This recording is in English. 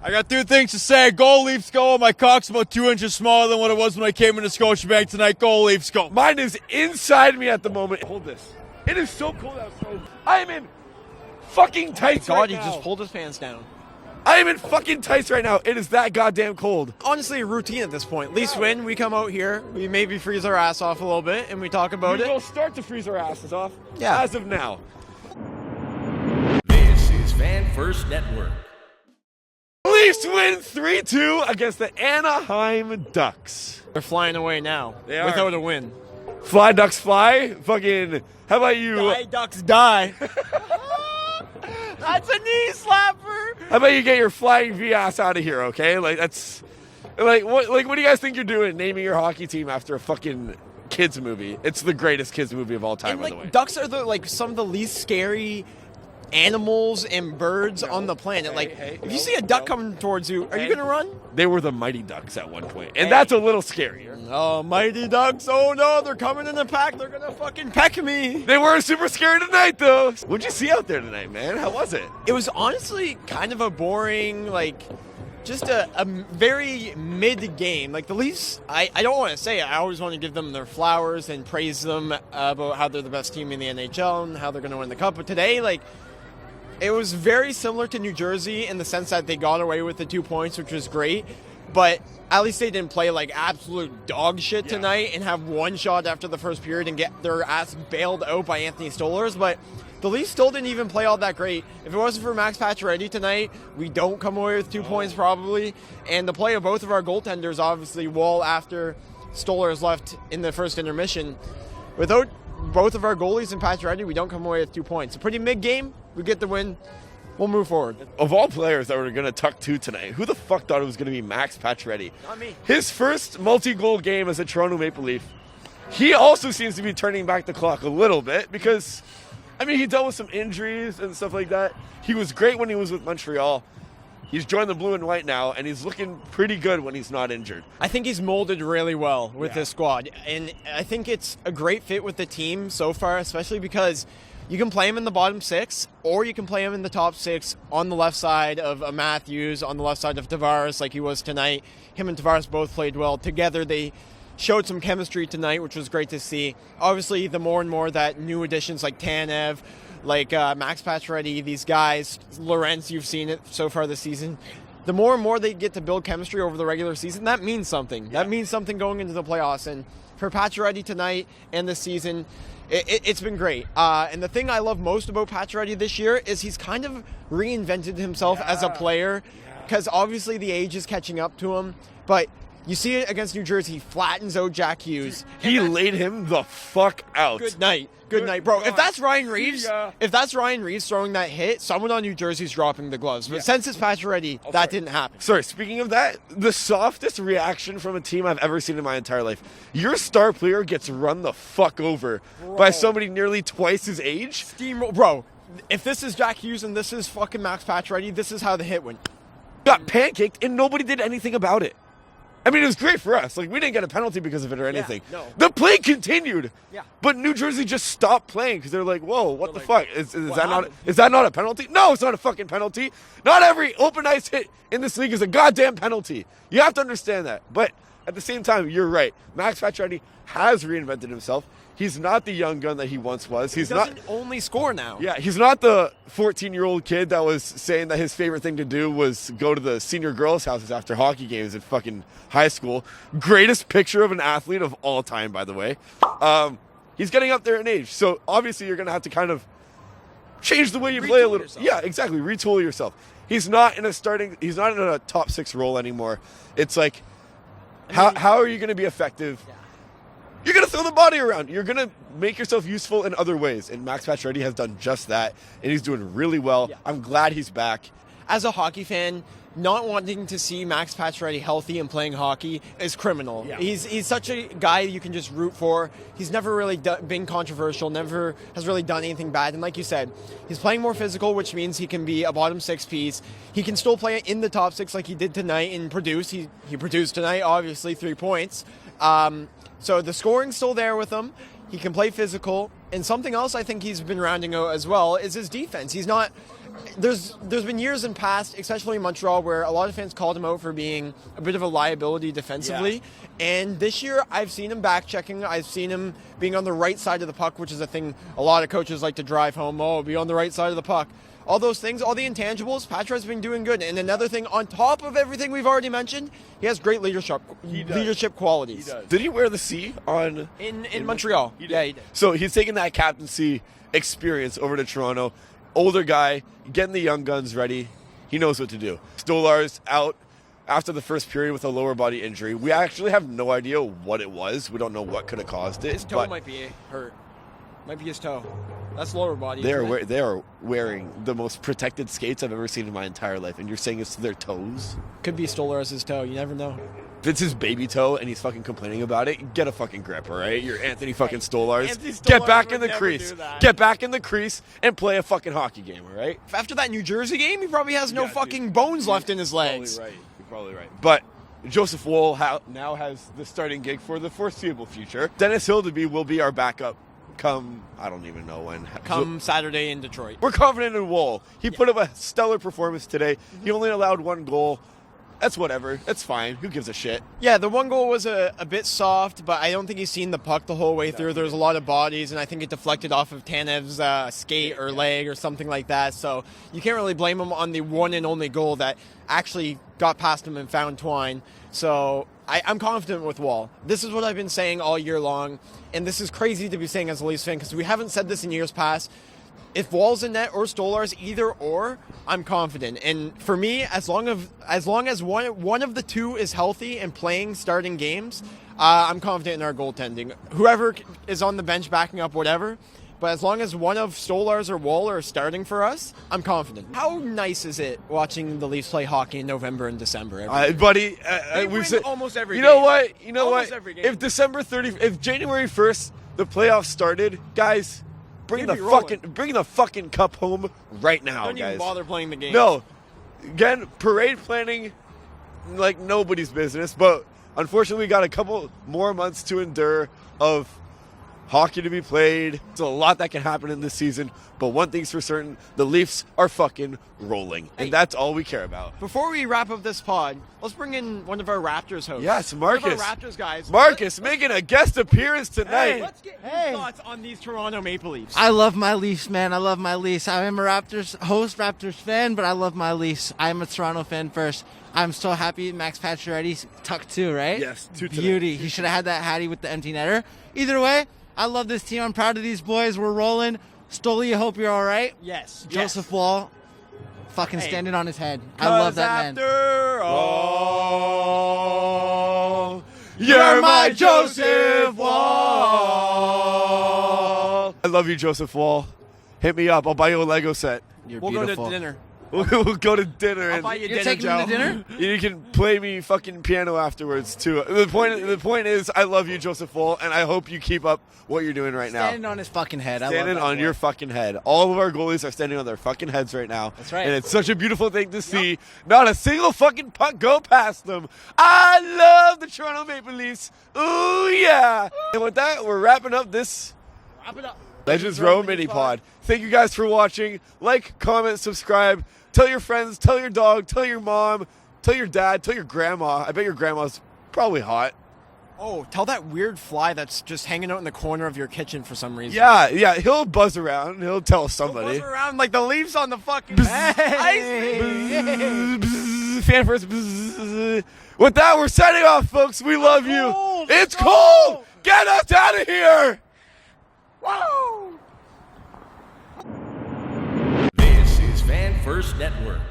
I got 2 things to say. Go Leafs go. My cock's about 2 inches smaller than what it was when I came into Scotiabank tonight. Go Leafs go. Mine is inside me at the moment. Hold this. It is so cold outside. I am in fucking tights right now. God, he just pulled his pants down. I am in fucking tights right now. It is that goddamn cold. Honestly, a routine at this point. Leafs win, we come out here, we maybe freeze our ass off a little bit, and we talk about We it. will start to freeze our asses off. Yeah. As of now. This is Fan First Network. Leafs win 3-2 against the Anaheim Ducks. They're flying away now They are. without a win. Fly Ducks fly. Fucking. How about you? Die, Ducks, die. That's a knee slapper. How about you get your flying V ass out of here? Okay, like that's like what do you guys think you're doing? Naming your hockey team after a fucking kids movie? It's the greatest kids movie of all time, And by the way. ducks are some of the least scary animals and birds on the planet. If you see a duck coming towards you, are you gonna run? They were the Mighty Ducks at one point, and that's a little scarier. Oh, mighty ducks! Oh no, they're coming in a pack. They're gonna fucking peck me. They weren't super scary tonight, though. What'd you see out there tonight, man? How was it? It was honestly kind of a boring, just a very mid-game. Like, the Leafs, I don't want to say it. I always want to give them their flowers and praise them about how they're the best team in the NHL and how they're going to win the Cup. But today, it was very similar to New Jersey in the sense that they got away with the 2 points, which was great. But at least they didn't play absolute dog shit tonight and have one shot after the first period and get their ass bailed out by Anthony Stolarz. But the Leafs still didn't even play all that great. If it wasn't for Max Pacioretty tonight, we don't come away with 2 points probably. And the play of both of our goaltenders, obviously, Wall after Stolarz left in the first intermission. Without both of our goalies and Pacioretty, we don't come away with 2 points. A pretty mid-game. We get the win. We'll move forward. Of all players that were going to tuck 2 tonight, who the fuck thought it was going to be Max Pacioretty? Not me. His first multi-goal game as a Toronto Maple Leaf. He also seems to be turning back the clock a little bit because, he dealt with some injuries and stuff like that. He was great when he was with Montreal. He's joined the blue and white now, and he's looking pretty good when he's not injured. I think he's molded really well with this squad, and I think it's a great fit with the team so far, especially because you can play him in the bottom 6, or you can play him in the top 6 on the left side of a Matthews, on the left side of Tavares like he was tonight. Him and Tavares both played well. Together, they showed some chemistry tonight, which was great to see. Obviously, the more and more that new additions like Tanev, Max Pacioretty, these guys, Lorenz, you've seen it so far this season, the more and more they get to build chemistry over the regular season, that means something. Yeah. That means something going into the playoffs. And for Pacioretty tonight and this season, it's been great. And the thing I love most about Pacioretty this year is he's kind of reinvented himself as a player, because obviously the age is catching up to him. But you see it against New Jersey, he flattens out Jack Hughes. He laid him the fuck out. Good night. Good night, bro. If that's Ryan Reeves, throwing that hit, someone on New Jersey's dropping the gloves. But since it's Pacioretty, that didn't happen. Sorry, speaking of that, the softest reaction from a team I've ever seen in my entire life. Your star player gets run the fuck over by somebody nearly twice his age. Steamroll, bro. If this is Jack Hughes and this is fucking Max Pacioretty, this is how the hit went. Got pancaked and nobody did anything about it. It was great for us. We didn't get a penalty because of it or anything. No. The play continued. Yeah. But New Jersey just stopped playing because they're like, whoa, what the fuck? Is that not a penalty? No, it's not a fucking penalty. Not every open ice hit in this league is a goddamn penalty. You have to understand that. But at the same time, you're right. Max Pacioretty has reinvented himself. He's not the young gun that he once was. He doesn't only score now. Yeah, he's not the 14-year-old kid that was saying that his favorite thing to do was go to the senior girls' houses after hockey games in fucking high school. Greatest picture of an athlete of all time, by the way. He's getting up there in age, so obviously you're going to have to kind of change the way you play a little. Yourself. Yeah, exactly. Retool yourself. He's not in a top 6 role anymore. It's like, how are you going to be effective? Yeah. You're going to throw the body around. You're going to make yourself useful in other ways. And Max Pacioretty has done just that. And he's doing really well. Yeah. I'm glad he's back. As a hockey fan, not wanting to see Max Pacioretty healthy and playing hockey is criminal. Yeah. He's such a guy you can just root for. He's never really been controversial, never has really done anything bad. And like you said, he's playing more physical, which means he can be a bottom 6 piece. He can still play in the top 6 like he did tonight and produce. He produced tonight, obviously, 3 points. So the scoring's still there with him. He can play physical. And something else I think he's been rounding out as well is his defense. He's not there's been years in past, especially in Montreal, where a lot of fans called him out for being a bit of a liability defensively. And this year, I've seen him back checking. I've seen him being on the right side of the puck, which is a thing a lot of coaches like to drive home. Oh, be on the right side of the puck. All those things, all the intangibles, Patrick's been doing good. And another thing, on top of everything we've already mentioned, he has great leadership qualities. Did he wear the C on in Montreal? Yeah, he did. So he's taking that captaincy experience over to Toronto. Older guy, getting the young guns ready. He knows what to do. Stolie's out after the first period with a lower body injury. We actually have no idea what it was. We don't know what could have caused it. His toe might be hurt. Might be his toe. That's lower body. They are wearing the most protected skates I've ever seen in my entire life, and you're saying it's their toes? Could be Stolie's toe. You never know. If it's his baby toe and he's fucking complaining about it, get a fucking grip, all right? You're Anthony fucking Stolars. Get back in the crease. Get back in the crease and play a fucking hockey game, all right? After that New Jersey game, he probably has no fucking bones left in his legs. You're probably right. But Joseph Woll now has the starting gig for the foreseeable future. Dennis Hildeby will be our backup come, I don't even know when. Come Saturday in Detroit. We're confident in Woll. He put up a stellar performance today. He only allowed one goal. That's whatever. That's fine. Who gives a shit? Yeah, the one goal was a bit soft, but I don't think he's seen the puck the whole way through. There was a lot of bodies, and I think it deflected off of Tanev's skate or leg or something like that. So you can't really blame him on the one and only goal that actually got past him and found Twine. So I'm confident with Woll. This is what I've been saying all year long, and this is crazy to be saying as a Leafs fan because we haven't said this in years past. If Woll's in net or Stolars, either or, I'm confident. And for me, as long as one of the two is healthy and playing starting games, I'm confident in our goaltending. Whoever is on the bench backing up, whatever. But as long as one of Stolars or Woll are starting for us, I'm confident. How nice is it watching the Leafs play hockey in November and December? Buddy, we've said almost every game. You know what? You know Almost what? every game. If January 1st the playoffs started, guys, bring the fucking cup home right now, Don't guys. even bother playing the game. No. Again, parade planning like nobody's business, but unfortunately we got a couple more months to endure of hockey to be played. It's a lot that can happen in this season, but one thing's for certain, the Leafs are fucking rolling, and that's all we care about. Before we wrap up this pod, let's bring in one of our Raptors hosts. Yes, Marcus. One of our Raptors guys. Marcus making a guest appearance tonight. Let's get his thoughts on these Toronto Maple Leafs. I love my Leafs, man. I love my Leafs. I am a Raptors host, Raptors fan, but I love my Leafs. I'm a Toronto fan first. I'm so happy Max Pacioretty tucked two, right? Yes, two today. Beauty. He should have had that Hattie with the empty netter. Either way, I love this team. I'm proud of these boys. We're rolling. Stolie, I hope you're all right. Yes. Joseph Woll, fucking standing on his head. I love that man. After all, you're my Joseph Woll. I love you, Joseph Woll. Hit me up. I'll buy you a Lego set. You're We'll beautiful. go to dinner. We'll go to dinner. I'll buy you You're dinner, taking Joe. me to dinner? You can play me fucking piano afterwards too. The point is, I love you, Joseph Woll, and I hope you keep up what you're doing right now. Standing on his fucking head. I love Standing that on boy. your fucking head. All of our goalies are standing on their fucking heads right now. That's right. And it's such a beautiful thing to see. Not a single fucking puck go past them. I love the Toronto Maple Leafs. Ooh, yeah. And with that, we're wrapping up this Wrap it up. Legends Row mini pod. Thank you guys for watching. Like, comment, subscribe. Tell your friends, tell your dog, tell your mom, tell your dad, tell your grandma. I bet your grandma's probably hot. Oh, tell that weird fly that's just hanging out in the corner of your kitchen for some reason. Yeah, he'll buzz around. He'll tell somebody. Buzz around like the Leafs on the fucking ice. Fan first. With that, we're signing off, folks. We love you. cold. It's It's cold. cold. Get us out of here. Woo! This is Fan First Network.